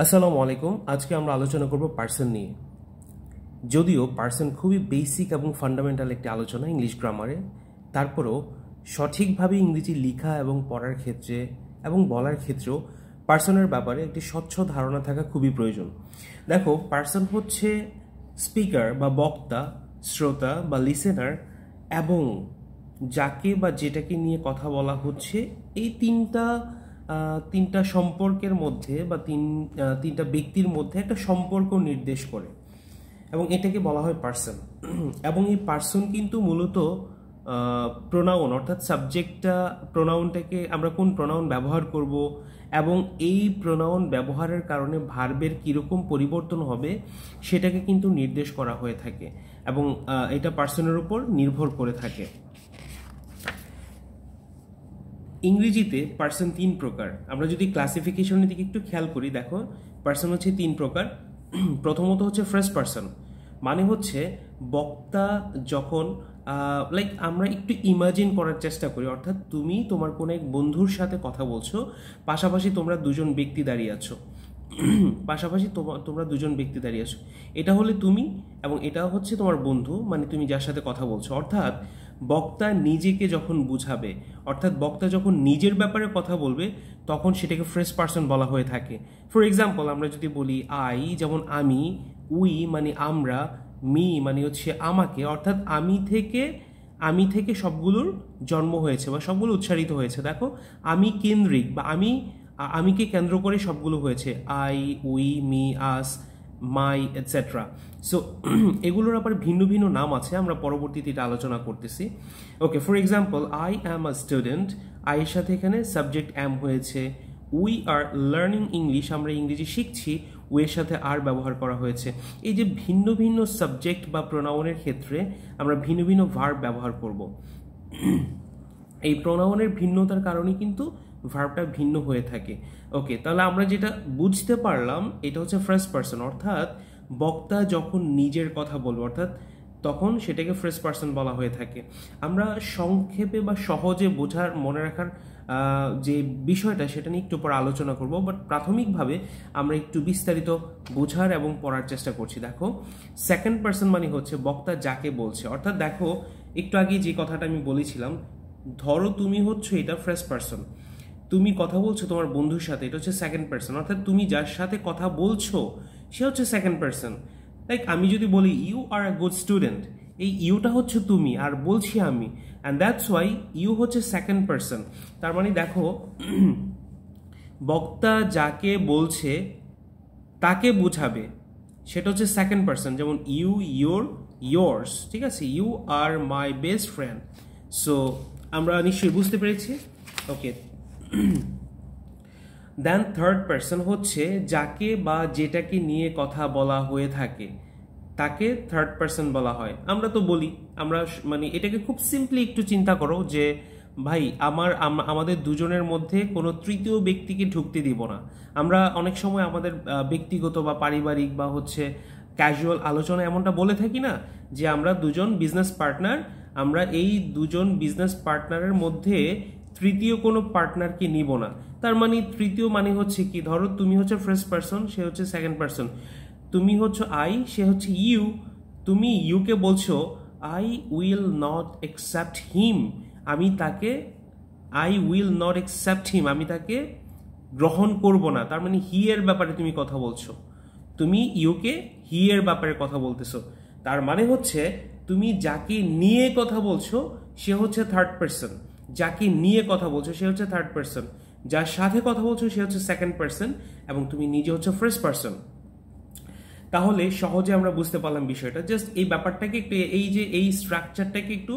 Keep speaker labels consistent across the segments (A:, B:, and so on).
A: আসসালামু আলাইকুম। আজকে আমরা আলোচনা করব পার্সন নিয়ে। যদিও পার্সন খুবই বেসিক এবং ফান্ডামেন্টাল একটি আলোচনা ইংলিশ গ্রামারে, তারপরেও সঠিকভাবে ইংরেজি লেখা এবং পড়ার ক্ষেত্রে এবং বলার ক্ষেত্রেও পার্সনের ব্যাপারে একটি স্বচ্ছ ধারণা থাকা খুবই প্রয়োজন। দেখো, পার্সন হচ্ছে স্পিকার বা বক্তা, শ্রোতা বা লিসেনার এবং যাকে বা যেটাকে নিয়ে কথা বলা হচ্ছে, এই তিনটা সম্পর্কের মধ্যে বা তিনটা ব্যক্তির মধ্যে একটা সম্পর্ক নির্দেশ করে এবং এটাকে বলা হয় পার্সন। এবং এই পার্সন কিন্তু মূলত প্রোনাউন অর্থাৎ প্রোনাউনটাকে আমরা কোন প্রোনাউন ব্যবহার করব এবং এই প্রোনাউন ব্যবহারের কারণে ভার্বের কীরকম পরিবর্তন হবে সেটাকে কিন্তু নির্দেশ করা হয়ে থাকে এবং এটা পার্সনের উপর নির্ভর করে থাকে। ইংরেজিতে পার্সন তিন প্রকার। আমরা যদি ক্লাসিফিকেশনের দিকে একটু খেয়াল করি, দেখো পার্সন হচ্ছে তিন প্রকার। প্রথমত হচ্ছে ফার্স্ট পার্সন, মানে হচ্ছে বক্তা যখন আমরা একটু ইমাজিন করার চেষ্টা করি, অর্থাৎ তুমি তোমার কোনো এক বন্ধুর সাথে কথা বলছো, পাশাপাশি তোমরা দুজন ব্যক্তি দাঁড়িয়ে আছো, এটা হলে তুমি এবং এটা হচ্ছে তোমার বন্ধু, মানে তুমি যার সাথে কথা বলছো। অর্থাৎ বক্তা নিজেকে যখন বুঝাবে, অর্থাৎ বক্তা যখন নিজের ব্যাপারে কথা বলবে, তখন সেটাকে ফার্স্ট পার্সন বলা হয়ে থাকে। ফর এক্সাম্পল, আমরা যদি বলি আই, যেমন আমি, উই মানে আমরা, মি মানে হচ্ছে আমাকে, অর্থাৎ আমি থেকে সবগুলোর জন্ম হয়েছে বা সবগুলো উচ্চারিত হয়েছে। দেখো, আমি কেন্দ্রিক বা আমিকে কেন্দ্র করে সবগুলো হয়েছে, I, we, me, us, my etcetera. So এগুলোর আবার ভিন্ন ভিন্ন নাম আছে, আমরা পরবর্তীতে এটা আলোচনা করতেছি। Okay, for example, I am a student, আইয়ের সাথে এখানে সাবজেক্ট অ্যাম হয়েছে। উই আর লার্নিং ইংলিশ, আমরা ইংরেজি শিখছি, ওয়ের সাথে আর ব্যবহার করা হয়েছে। এই যে ভিন্ন ভিন্ন সাবজেক্ট বা প্রোনাউনের ক্ষেত্রে আমরা ভিন্ন ভিন্ন ভার্ব ব্যবহার করব। এই প্রোনাউনের ভিন্নতার কারণে কিন্তু ভার্বটা ভিন্ন হয়ে থাকে। ওকে, তাহলে আমরা যেটা বুঝতে পারলাম, এটা হচ্ছে ফার্স্ট পার্সন, অর্থাৎ বক্তা যখন নিজের কথা বলবে, অর্থাৎ তখন সেটাকে ফার্স্ট পার্সন বলা হয়ে থাকে। আমরা সংক্ষেপে বা সহজে বোঝার মনে রাখার যে বিষয়টা, সেটা নিয়ে একটু পর আলোচনা করব, বাট প্রাথমিকভাবে আমরা একটু বিস্তারিত বোঝার এবং পড়ার চেষ্টা করছি। দেখো, সেকেন্ড পার্সন মানে হচ্ছে বক্তা যাকে বলছে, অর্থাৎ দেখো একটু আগে যে কথাটা আমি বলেছিলাম, ধরো তুমি হচ্ছে এটা ফার্স্ট পার্সন, তুমি কথা বলছো তোমার বন্ধুর সাথে, এটা হচ্ছে সেকেন্ড পার্সন, অর্থাৎ তুমি যার সাথে কথা বলছো সে হচ্ছে সেকেন্ড পার্সন। লাইক আমি যদি বলি you are a good student, এই ইউটা হচ্ছে তুমি আর বলছি আমি, অ্যান্ড দ্যাটস ওয়াই ইউ হচ্ছে সেকেন্ড পার্সন। তার মানে দেখো, বক্তা যাকে বলছে তাকে বুঝাবে, সেটা হচ্ছে সেকেন্ড পার্সন। যেমন ইউ, ইয়োর্স, ঠিক আছে, you are my best friend. So আমরা নিশ্চয়ই বুঝতে পেরেছি। ওকে, দেন থার্ড পার্সন হচ্ছে যাকে বা যেটাকে নিয়ে কথা বলা হয়ে থাকে, তাকে থার্ড পার্সন বলা হয়। আমরা তো বলি, আমরা মানে এটাকে খুব সিম্পলি একটু চিন্তা করো যে ভাই আমাদের দুজনের মধ্যে কোনো তৃতীয় ব্যক্তিকে ঢুকতে দিব না। আমরা অনেক সময় আমাদের ব্যক্তিগত বা পারিবারিক বা হচ্ছে ক্যাজুয়াল আলোচনা এমনটা বলে থাকি না, যে আমরা দুজন বিজনেস পার্টনার, আমরা এই দুজন বিজনেস পার্টনারের মধ্যে তৃতীয় কোনো পার্টনারকে নিব না। তার মানে তৃতীয় মানে হচ্ছে কি, ধরো তুমি হচ্ছে ফার্স্ট পার্সন, সে হচ্ছে সেকেন্ড পার্সন, তুমি হচ্ছে আই, সে হচ্ছে ইউ, তুমি ইউকে বলছো আই উইল নট অ্যাকসেপ্ট হিম, আমি তাকে গ্রহণ করব না। তার মানে হি এর ব্যাপারে তুমি কথা বলছো, তুমি ইউকে হি এর ব্যাপারে কথা বলতেছো। তার মানে হচ্ছে তুমি যাকে নিয়ে কথা বলছো সে হচ্ছে থার্ড পার্সন, যাকে নিয়ে কথা বলছো সে হচ্ছে থার্ড পার্সন, যার সাথে কথা বলছো সে হচ্ছে সেকেন্ড পার্সন, এবং তুমি নিজে হচ্ছে ফার্স্ট পার্সন। তাহলে সহজে আমরা বুঝতে পারলাম বিষয়টা। জাস্ট এই ব্যাপারটাকে একটু, এই স্ট্রাকচারটাকে একটু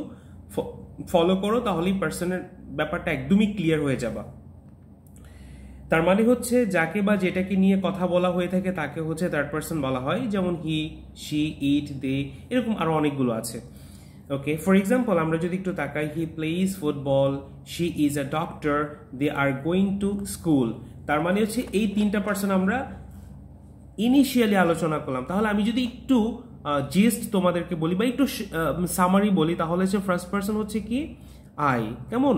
A: ফলো করো, তাহলেই পার্সনের ব্যাপারটা একদমই ক্লিয়ার হয়ে যাবে। তার মানে হচ্ছে যাকে বা যেটাকে নিয়ে কথা বলা হয়ে থাকে তাকে হচ্ছে থার্ড পার্সন বলা হয়, যেমন হি, শি, ইট, দে, এরকম আরো অনেকগুলো আছে। ওকে, ফর এক্সাম্পল আমরা যদি একটু তাকাই, he plays football, she is a doctor, they are going to school. তার মানে হচ্ছে এই তিনটা পার্সন আমরা ইনিশিয়ালি আলোচনা করলাম। তাহলে আমি যদি একটু জিস্ট তোমাদেরকে বলি বা একটু সামারি বলি, তাহলে হচ্ছে ফার্স্ট পার্সন হচ্ছে কি আই। কেমন,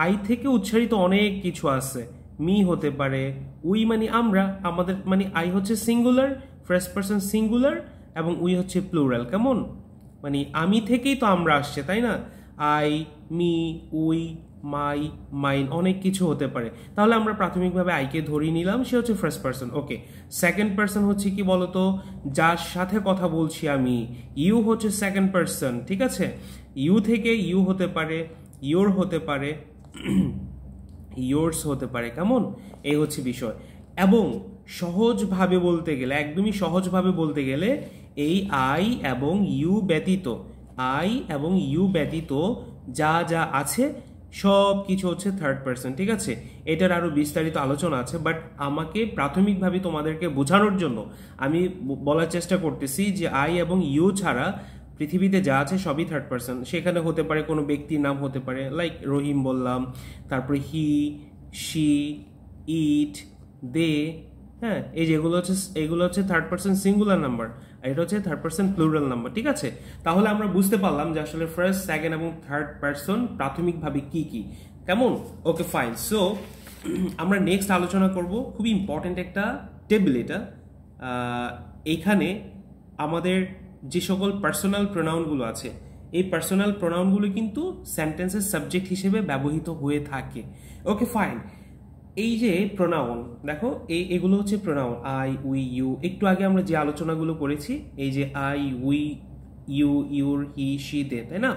A: আই থেকে উচ্চারিত অনেক কিছু আছে, মি হতে পারে, উই মানে আমরা, আমাদের মানে আই হচ্ছে সিঙ্গুলার, ফার্স্ট পারসন সিঙ্গুলার, এবং উই হচ্ছে প্লুরাল। কেমন? মানে আমি থেকেই তো আমরা আসছে, তাই না? I, me, we, my, mine, অনেক কিছু হতে পারে। তাহলে আমরা প্রাথমিকভাবে আইকে ধরিয়ে নিলাম, সে হচ্ছে ফার্স্ট পারসন। ওকে, সেকেন্ড পারসন হচ্ছে কি বলতো? যার সাথে কথা বলছি আমি, ইউ হচ্ছে সেকেন্ড পারসন। ঠিক আছে, ইউ থেকে ইউ হতে পারে, ইউর হতে পারে, ইয়োর্স হতে পারে। কেমন? এই হচ্ছে বিষয়। এবং সহজভাবে বলতে গেলে, একদমই সহজভাবে বলতে গেলে, এই আই এবং ইউ ব্যতীত, আই এবং ইউ ব্যতীত যা যা আছে সব কিছু হচ্ছে থার্ড পারসন। ঠিক আছে, এটার আরো বিস্তারিত আলোচনা আছে, বাট আমাকে প্রাথমিকভাবে তোমাদেরকে বোঝানোর জন্য আমি বলার চেষ্টা করতেছি যে আই এবং ইউ ছাড়া পৃথিবীতে যা আছে সবই থার্ড পারসন। সেখানে হতে পারে কোনো ব্যক্তির নাম হতে পারে, লাইক রহিম বললাম, তারপরে হি, শি, ইট, দে। হ্যাঁ, এই যেগুলো হচ্ছে, এগুলো হচ্ছে থার্ড পারসন সিঙ্গুলার নাম্বার, আর এটা হচ্ছে থার্ড পারসন প্লুরাল নাম্বার। ঠিক আছে, তাহলে আমরা বুঝতে পারলাম যে আসলে ফার্স্ট, সেকেন্ড এবং থার্ড পারসন প্রাথমিকভাবে কি কি। কেমন? Okay, fine. সো আমরা নেক্সট আলোচনা করব খুবই ইম্পর্টেন্ট একটা টেবিল। এটা এইখানে আমাদের যে সকল পার্সোনাল প্রোনাউনগুলো আছে, এই পার্সোনাল প্রোনাউনগুলো কিন্তু সেন্টেন্সের সাবজেক্ট হিসেবে ব্যবহৃত হয়ে থাকে। ওকে, ফাইন। এই যে প্রোনাউন, দেখো এগুলো হচ্ছে প্রোনাউন, আই, উই, ইউ। একটু আগে আমরা যে আলোচনাগুলো করেছি, এই যে I, we, you, your, he, she, they, তাই না?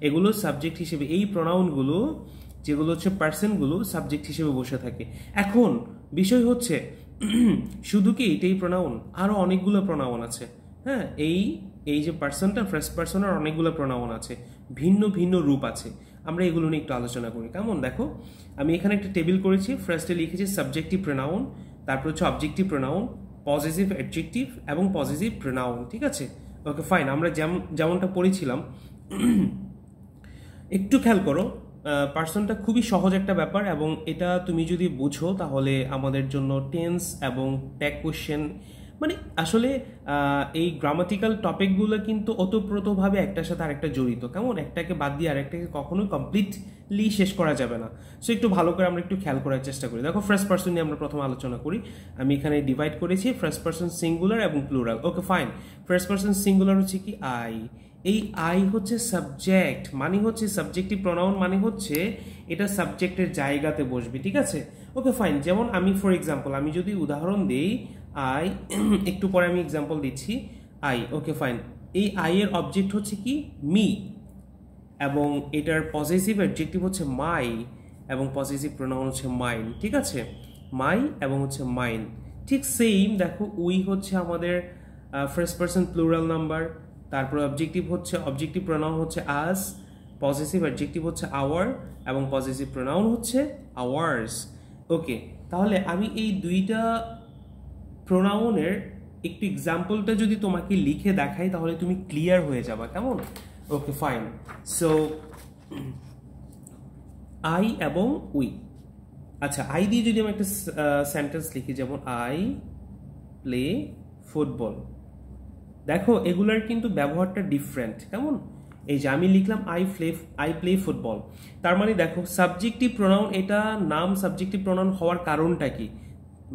A: এগুলো সাবজেক্ট হিসেবে, এই প্রোনাউনগুলো যেগুলো হচ্ছে পার্সনগুলো সাবজেক্ট হিসেবে বসে থাকে। এখন বিষয় হচ্ছে শুধু কি এটাই প্রোনাউন? আরো অনেকগুলো প্রোনাউন আছে। হ্যাঁ, এই যে পার্সনটা, ফার্স্ট পার্সনের অনেকগুলো প্রোনাউন আছে, ভিন্ন ভিন্ন রূপ আছে। আমরা এগুলো নিয়ে একটু আলোচনা করি। কেমন? দেখো, আমি এখানে একটা টেবিল করেছি। ফার্স্টে লিখেছি সাবজেক্টিভ প্রোনাউন, তারপর হচ্ছে অবজেক্টিভ প্রোনাউন, পজিটিভ অ্যাডজেক্টিভ এবং পজিটিভ প্রোনাউন। ঠিক আছে, ওকে, ফাইন। আমরা যেমনটা পড়েছিলাম, একটু খেয়াল করো, পার্সনটা খুবই সহজ একটা ব্যাপার, এবং এটা তুমি যদি বুঝো তাহলে আমাদের জন্য টেন্স এবং ট্যাগ কোশ্চেন, মানে আসলে এই গ্রামাটিক্যাল টপিকগুলো কিন্তু ওতপ্রোতভাবে একটার সাথে আরেকটা জড়িত। কেমন? একটাকে বাদ দিয়ে আরেকটাকে কখনোই কমপ্লিটলি শেষ করা যাবে না। সো একটু ভালো করে আমরা একটু খেয়াল করার চেষ্টা করি। দেখো, ফার্স্ট পার্সন নিয়ে আমরা প্রথম আলোচনা করি। আমি এখানে ডিভাইড করেছি ফার্স্ট পার্সন সিঙ্গুলার এবং প্লুরাল। ওকে, ফাইন। ফার্স্ট পার্সন সিঙ্গুলার হচ্ছে কি? আই। এই আই হচ্ছে সাবজেক্ট, মানে হচ্ছে সাবজেক্টিভ প্রোনাউন, মানে হচ্ছে এটা সাবজেক্টের জায়গাতে বসবে। ঠিক আছে, ওকে, ফাইন। যেমন আমি ফর এক্সাম্পল, আমি যদি উদাহরণ দেই, আই, একটু পরে আমি এক্সাম্পল দিচ্ছি, আই। Okay, fine. এই আই এর অবজেক্ট হচ্ছে কি? মি, এবং এটার পজিটিভ অ্যাডজেক্টিভ হচ্ছে মাই, এবং পজিটিভ প্রোনাউন হচ্ছে মাইন। ঠিক আছে, মাই এবং হচ্ছে মাইন। ঠিক সেম দেখো, উই হচ্ছে আমাদের ফার্স্ট পারসন প্লুরাল নাম্বার, তারপর অবজেক্টিভ প্রোনাউন হচ্ছে আস, পজিটিভ অ্যাডজেক্টিভ হচ্ছে আওয়ার, এবং পজিটিভ প্রোনাউন হচ্ছে আওয়ার্স। ওকে, তাহলে আমি এই দুইটা প্রোনাউনের একটু এক্সাম্পলটা যদি তোমাকে লিখে দেখাই তাহলে তুমি ক্লিয়ার হয়ে যাবে। কেমন? Okay, fine. সো আই এবং উই। আচ্ছা, আই দিয়ে যদি আমি একটা সেন্টেন্স লিখি, যেমন আই প্লে ফুটবল। দেখো, এগুলার কিন্তু ব্যবহারটা ডিফারেন্ট। কেমন? এই যে আমি লিখলাম আই প্লে ফুটবল, তার মানে দেখো সাবজেক্টিভ প্রোনাউন, এটা নাম সাবজেক্টিভ প্রোনাউন হওয়ার কারণটা কি?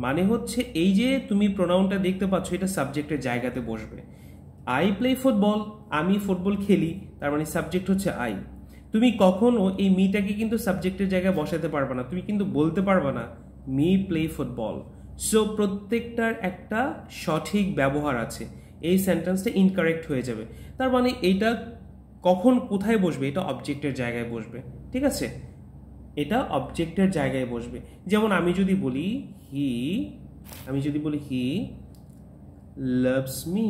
A: মানে হচ্ছে এই যে তুমি প্রোনাউনটা দেখতে পাচ্ছ, এটা সাবজেক্টের জায়গাতে বসবে। আই প্লে ফুটবল, আমি ফুটবল খেলি, তার মানে সাবজেক্ট হচ্ছে আই। তুমি কখনো এই মিটাকে কিন্তু সাবজেক্টের জায়গায় বসাতে পারবে না, তুমি কিন্তু বলতে পারবে না মি প্লে ফুটবল। সো প্রত্যেকটার একটা সঠিক ব্যবহার আছে, এই সেন্টেন্সটা ইনকারেক্ট হয়ে যাবে। তার মানে এইটা কখন কোথায় বসবে? এটা অবজেক্টের জায়গায় বসবে। ঠিক আছে, এটা অবজেক্টের জায়গায় বসবে। যেমন আমি যদি বলি হি লাভস মি,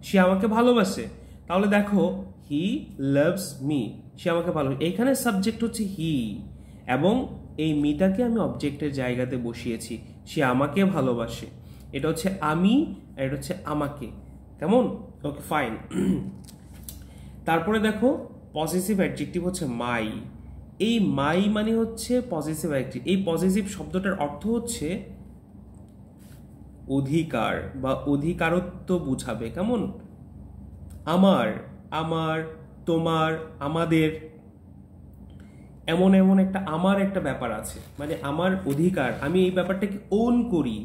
A: সে আমাকে ভালোবাসে, তাহলে দেখো হি লাভস মি, সে আমাকে ভালোবাসে। এইখানে সাবজেক্ট হচ্ছে হি, এবং এই মিটাকে আমি অবজেক্টের জায়গাতে বসিয়েছি, সে আমাকে ভালোবাসে। এটা হচ্ছে আমি, আর এটা হচ্ছে আমাকে। কেমন? Okay, fine. তারপরে দেখো, পজিটিভ অ্যাডজেক্টিভ হচ্ছে মাই। এই মাই মানে হচ্ছে পজিটিভ অ্যাডজেক্টিভ। এই পজিটিভ শব্দটার অর্থ হচ্ছে অধিকার বা অধিকারত্ব বুঝাবে। কেমন? আমার, তোমার, আমাদের, এমন এমন একটা আমার একটা ব্যাপার আছে, মানে আমার অধিকার, আমি এই ব্যাপারটাকে ওন করি,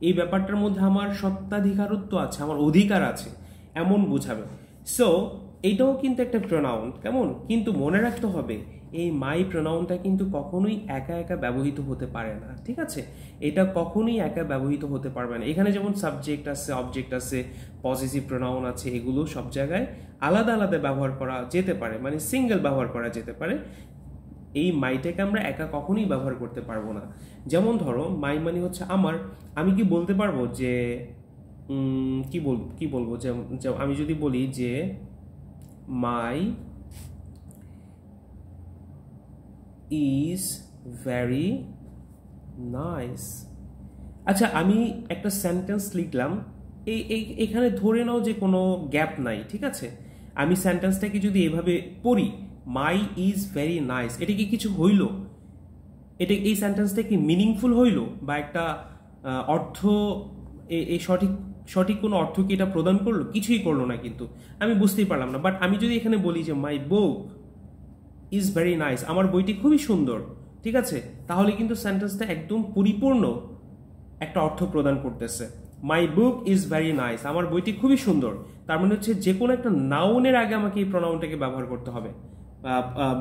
A: এই ব্যাপারটার মধ্যে আমার সত্ত্বাধিকারত্ব আছে, আমার অধিকার আছে, এমন বোঝাবে। সো এইটাও কিন্তু একটা প্রোনাউন, কেমন? কিন্তু মনে রাখতে হবে এই মাই প্রোনাউনটা কিন্তু কখনোই একা একা ব্যবহৃত হতে পারে না, ঠিক আছে? এটা কখনোই একা ব্যবহৃত হতে পারবে না। এখানে যেমন সাবজেক্ট আছে, অবজেক্ট আছে, পজিটিভ প্রোনাউন আছে, এগুলো সব জায়গায় আলাদা আলাদা ব্যবহার করা যেতে পারে, মানে সিঙ্গেল ব্যবহার করা যেতে পারে। এই মাইটাকে আমরা একা কখনোই ব্যবহার করতে পারবো না। যেমন ধরো মাই মানে হচ্ছে আমার, আমি কি বলতে পারবো যে কি বলবো যে আমি যদি বলি যে মাই ইজ ভেরি নাইস। আচ্ছা, আমি একটা সেন্টেন্স লিখলাম, এখানে ধরে নাও যে কোনো গ্যাপ নাই, ঠিক আছে? আমি সেন্টেন্সটাকে যদি এভাবে পড়ি, মাই ইজ ভেরি নাইস, এটা কি কিছু হইল? এই সেন্টেন্সটা কি মিনিংফুল হইল, বা একটা অর্থ, এই সঠিক কোনো অর্থ কি এটা প্রদান করলো? কিছুই করলো না, কিন্তু আমি বুঝতেই পারলাম না। বাট আমি যদি এখানে বলি যে মাই বুক ইজ ভেরি নাইস, আমার বইটি খুবই সুন্দর, ঠিক আছে, তাহলে কিন্তু সেন্টেন্সটা একদম পরিপূর্ণ একটা অর্থ প্রদান করতেছে। মাই বুক ইজ ভেরি নাইস, আমার বইটি খুবই সুন্দর, তার মানে হচ্ছে যে কোনো একটা নাউনের আগে আমাকে এই প্রোনাউনটাকে ব্যবহার করতে হবে,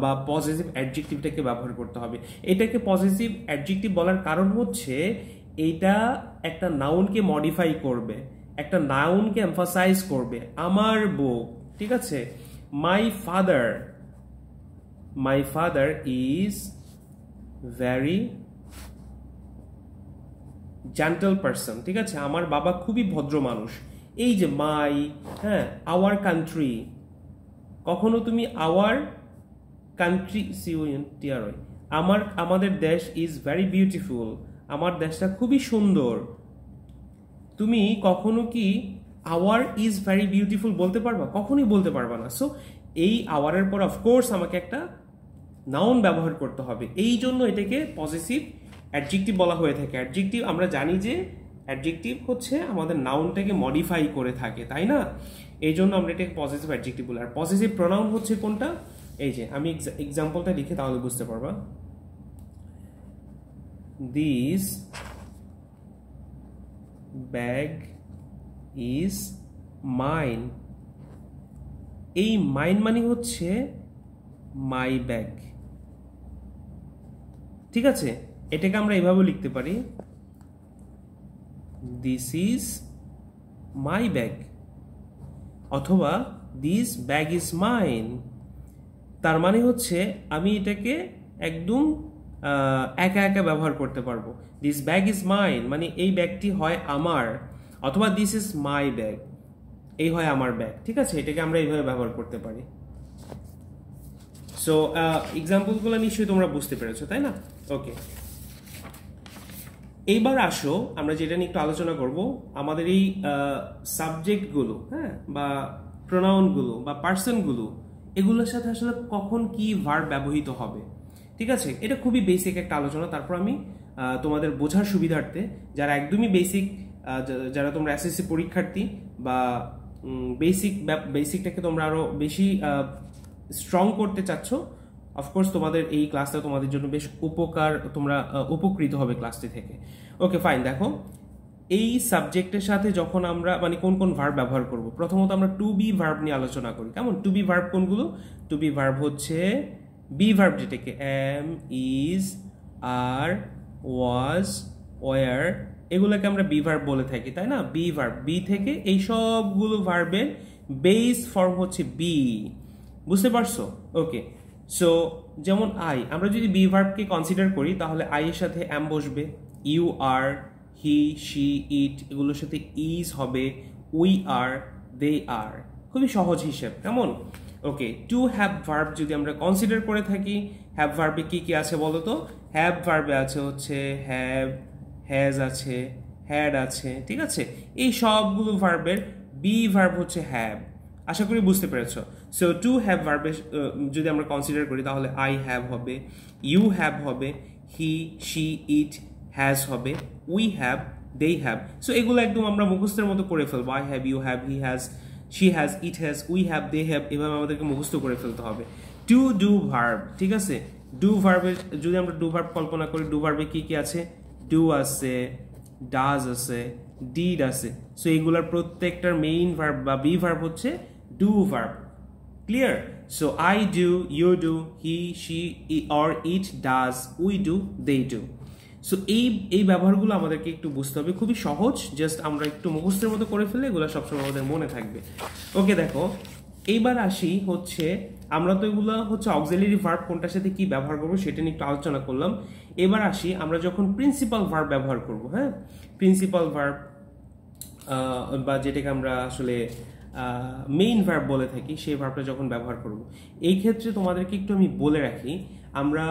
A: বা পজিটিভ অ্যাডজেক্টিভটাকে ব্যবহার করতে হবে। এটাকে পজিটিভ অ্যাডজেক্টিভ বলার কারণ হচ্ছে এইটা একটা নাউনকে মডিফাই করবে, একটা নাউনকে এমফাসাইজ করবে। আমার বউ, ঠিক আছে? My father is very gentle person, ঠিক আছে, আমার বাবা খুবই ভদ্র মানুষ। এই যে মাই, হ্যাঁ, আওয়ার কান্ট্রি, কখনো তুমি আওয়ার কান্ট্রি আমাদের দেশ ইজ ভেরি বিউটিফুল, আমার দেশটা খুবই সুন্দর। তুমি কখনো কি আওয়ার ইজ ভেরি বিউটিফুল বলতে পারবা? কখনোই বলতে পারবা না। সো এই আওয়ারের পর অফকোর্স আমাকে একটা নাউন ব্যবহার করতে হবে, এই জন্য এটাকে পজিটিভ অ্যাডজেক্টিভ বলা হয়ে থাকে। অ্যাডজেক্টিভ আমরা জানি যে অ্যাডজেক্টিভ হচ্ছে আমাদের নাউনটাকে মডিফাই করে থাকে, তাই না? এই জন্য আমরা এটাকে পজিটিভ অ্যাডজেক্টিভ বলি। আর পজিটিভ প্রোনাউন হচ্ছে কোনটা? এই যে আমি এক্সাম্পলটা লিখে তাহলে বুঝতে পারবা। দিস ব্যাগ ইজ মাইন, এই মাইন মানে হচ্ছে মাই ব্যাগ, ঠিক আছে? এটাকে আমরা এভাবে লিখতে পারি, দিস ইজ মাই ব্যাগ, অথবা দিস ব্যাগ ইজ মাইন। তার মানে হচ্ছে আমি এটাকে একদম একা একা ব্যবহার করতে পারবো। দিস ব্যাগ ইজ মাইন মানে এই ব্যাগটি হয় আমার, অথবা দিস ইজ মাই ব্যাগ, এই হয় আমার ব্যাগ, ঠিক আছে? এটাকে আমরা এইভাবে ব্যবহার করতে পারি। সো এক্সাম্পলগুলো নিশ্চয়ই তোমরা বুঝতে পেরেছো, তাই না? ওকে, এইবার আসো আমরা যেটা নিয়ে একটু আলোচনা করব, আমাদের এই সাবজেক্টগুলো, হ্যাঁ, বা প্রোনাউনগুলো বা পার্সনগুলো, এগুলোর সাথে আসলে কখন কি ভার্ব ব্যবহৃত হবে, ঠিক আছে? এটা খুবই বেসিক একটা আলোচনা। তারপর আমি তোমাদের বোঝার সুবিধার্থে, যারা একদমই বেসিক, যারা তোমরা এসএসসি পরীক্ষার্থী বা বেসিকটাকে তোমরা আরো বেশি স্ট্রং করতে চাচ্ছ, অফকোর্স তোমাদের এই ক্লাসটা তোমাদের জন্য বেশ তোমরা উপকৃত হবে ক্লাসটি থেকে। ওকে ফাইন, দেখো এই সাবজেক্টের সাথে যখন আমরা মানে কোন কোন ভার্ব ব্যবহার করব, প্রথমত আমরা টু বি ভার্ব নিয়ে আলোচনা করি। কেমন? টু বি ভার্ব কোনগুলো? টু বি ভার্ব হচ্ছে বি ভার্ব, যেটাকে am, is, are, was, were, এগুলোকে আমরা বি ভার্ব বলে থাকি, তাই না? বি ভার্ব, বি থেকে এই সবগুলো ভার্বের বেস ফর্ম হচ্ছে বি, বুঝতে পারছো? ওকে, সো যেমন আই, আমরা যদি বি ভার্বকে কনসিডার করি তাহলে আই এর সাথে এম বসবে, ইউ আর, হি, শি, ইট, এগুলোর সাথে ইজ হবে, উই আর, দে আর, খুবই সহজ হিসেব, কেমন? ওকে, টু হ্যাভ ভার্ব যদি আমরা কনসিডার করে থাকি, হ্যাভ ভার্বে কি কি আছে বলো তো? হ্যাভ ভার্বে আছে হচ্ছে হ্যাভ, হ্যাজ আছে, হ্যাড আছে, ঠিক আছে? এই সবগুলো ভার্বের বি ভার্ব হচ্ছে হ্যাভ। আশা করি বুঝতে পেরেছো। সো টু হ্যাভ ভার্বে যদি আমরা কনসিডার করি তাহলে আই হ্যাভ হবে, ইউ হ্যাভ হবে, হি, শি, ইট, হ্যাজ হবে, we have, they have. So এগুলো একদম আমরা মুখস্থের মতো করে ফেলবো। I have, you have, he has, she has, it has, we have, they have, এভাবে আমাদেরকে মুখস্থ করে ফেলতে হবে। টু ডু ভার্ব, ঠিক আছে? ডু ভার্বের যদি আমরা ডু ভার্ব কল্পনা করি, ডু ভার্বে কি কি আছে? ডু আছে, ডাজ আছে, ডিড আছে। সো এইগুলার প্রত্যেকটার মেইন ভার্ব বা বি ভার্ব হচ্ছে do verb. Clear? So I do, you do, he, she, or it, does, we do, they do. So এই ব্যবহারগুলো আমাদেরকে একটু বুঝতে হবে, খুবই সহজ, জাস্ট আমরা একটু মুখস্থের মতো করে ফেলে এগুলো সবসময় আমাদের মনে থাকবে। ওকে, দেখো এইবার আসি হচ্ছে, আমরা তো এগুলো হচ্ছে অক্সিলারি ভার্ব কোনটার সাথে কি ব্যবহার করবো সেটা নিয়ে একটু আলোচনা করলাম। এবার আসি আমরা যখন প্রিন্সিপাল ভার্ব ব্যবহার করব। হ্যাঁ, প্রিন্সিপাল ভার্ব বা যেটাকে আমরা আসলে মেইন ভার্ব বলে থাকি, সেই ভার্বটা যখন ব্যবহার করব, এই ক্ষেত্রে তোমাদেরকে একটু আমি বলে রাখি, আমরা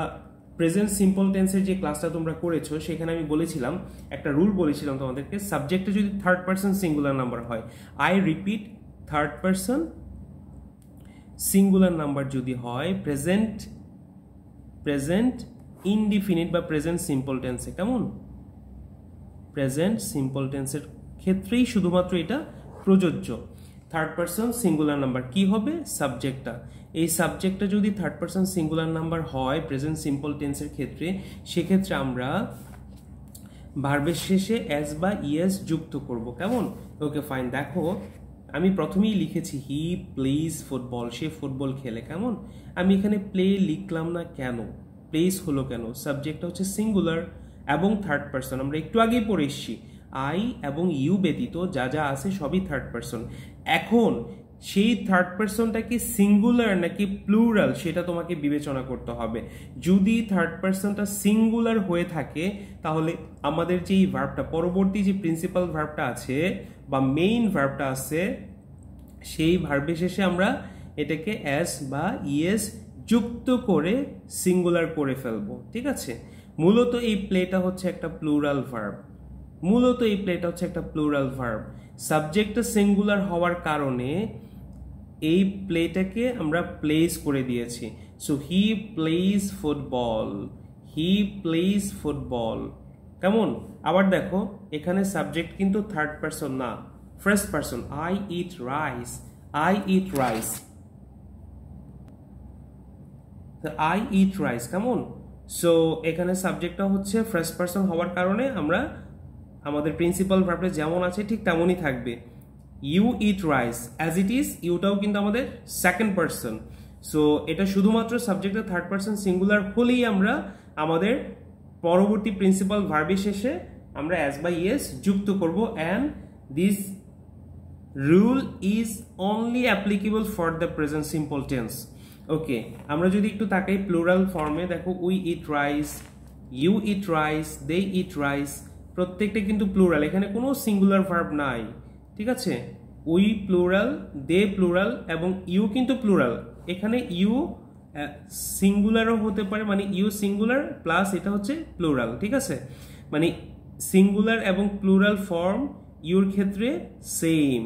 A: প্রেজেন্ট সিম্পল টেন্সের যে ক্লাসটা তোমরা করেছো সেখানে আমি বলেছিলাম, একটা রুল বলেছিলাম তোমাদেরকে, সাবজেক্টে যদি থার্ড পারসন সিঙ্গুলার নাম্বার হয়, I repeat, third person singular number যদি হয় প্রেজেন্ট ইনডিফিনিট বা প্রেজেন্ট সিম্পল টেন্সে, কেমন? প্রেজেন্ট সিম্পল টেন্সের ক্ষেত্রেই শুধুমাত্র এটা প্রযোজ্য। থার্ড পারসন সিঙ্গুলার নাম্বার কি হবে? সাবজেক্টটা। এই সাবজেক্টটা যদি থার্ড পারসন সিঙ্গুলার নাম্বার হয় প্রেজেন্ট সিম্পল টেন্সের ক্ষেত্রে, সেক্ষেত্রে আমরা ভার্বের শেষে এস বা ইএস যুক্ত করব, কেমন? Okay fine. দেখো আমি প্রথমেই লিখেছি হি প্লেজ ফুটবল, সে ফুটবল খেলে, কেমন? আমি এখানে প্লে লিখলাম না কেন? প্লেস হলো কেন? সাবজেক্টটা হচ্ছে সিঙ্গুলার এবং থার্ড পারসন, আমরা একটু আগেই পড়ে এসেছি, আই এবং ইউ ব্যতীত যা যা আছে সবই থার্ড পারসন। এখন সেই থার্ড পারসনটা কি সিঙ্গুলার নাকি প্লুরাল সেটা তোমাকে বিবেচনা করতে হবে। যদি থার্ড পারসনটা সিঙ্গুলার হয়ে থাকে তাহলে আমাদের যে এই ভার্বটা, পরবর্তী যে প্রিন্সিপাল ভার্বটা আছে বা মেইন ভার্বটা আছে, সেই ভার্বের শেষে আমরা এটাকে এস বা ইএস যুক্ত করে সিঙ্গুলার করে ফেলবো, ঠিক আছে? মূলত এই প্লেটা হচ্ছে একটা প্লুরাল ভার্ব, সাবজেক্টটা সিঙ্গুলার হওয়ার কারণে এই প্লেটাকে আমরা প্লেস করে দিয়েছি। সো হি প্লেজ ফুটবল, কেমন? আবার দেখো এখানে সাবজেক্ট কিন্তু থার্ড পারসন না, first person, I eat rice, কেমন? সো এখানে সাবজেক্টটা হচ্ছে ফার্স্ট পারসন হওয়ার কারণে আমরা আমাদের প্রিন্সিপাল ভার্বটা যেমন আছে ঠিক তেমনই থাকবে। You eat rice, as it is, ইউটাও কিন্তু আমাদের সেকেন্ড পারসন। সো এটা শুধুমাত্র সাবজেক্টের থার্ড পারসন সিঙ্গুলার হলেই আমরা আমাদের পরবর্তী প্রিন্সিপাল ভার্বের শেষে আমরা অ্যাজ বা ইএস যুক্ত করব, and this rule is only applicable for the present simple tense. Okay, আমরা যদি একটু তাকাই প্লুরাল ফর্মে, দেখো we eat rice, you eat rice, they eat rice, প্রত্যেকটা কিন্তু প্লুরাল, এখানে কোনো সিঙ্গুলার ভার্ব নাই, ঠিক আছে? উই প্লুরাল, দে প্লুরাল এবং ইউ কিন্তু প্লুরাল। এখানে ইউ সিঙ্গুলারও হতে পারে, মানে ইউ সিঙ্গুলার প্লাস এটা হচ্ছে প্লুরাল, ঠিক আছে? মানে সিঙ্গুলার এবং প্লুরাল ফর্ম ইউর ক্ষেত্রে সেম,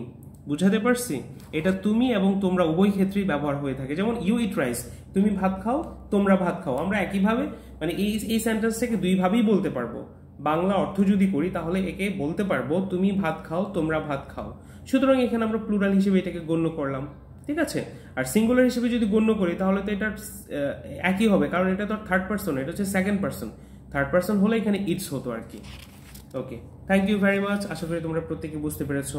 A: বুঝাতে পারছি? এটা তুমি এবং তোমরা উভয় ক্ষেত্রেই ব্যবহার হয়ে থাকে। যেমন ইউ ইট রাইস, তুমি ভাত খাও, তোমরা ভাত খাও, আমরা একইভাবে মানে এই সেন্টেন্স থেকে দুইভাবেই বলতে পারবো। বাংলা অর্থ যদি করি তাহলে একে বলতে পারবো তুমি ভাত খাও, তোমরা ভাত খাও। সুতরাং এখানে আমরা প্লুরাল হিসেবে এটাকে গণ্য করলাম, ঠিক আছে? আর সিঙ্গুলার হিসেবে যদি গণ্য করি তাহলে তো এটা একই হবে, কারণ এটা তো থার্ড পারসন, এটা হচ্ছে সেকেন্ড পারসন। থার্ড পারসন হলে এখানে ইটস হতো আর কি। ওকে, থ্যাংক ইউ ভেরি মাচ, আশা করি তোমরা প্রত্যেকে বুঝতে পেরেছো।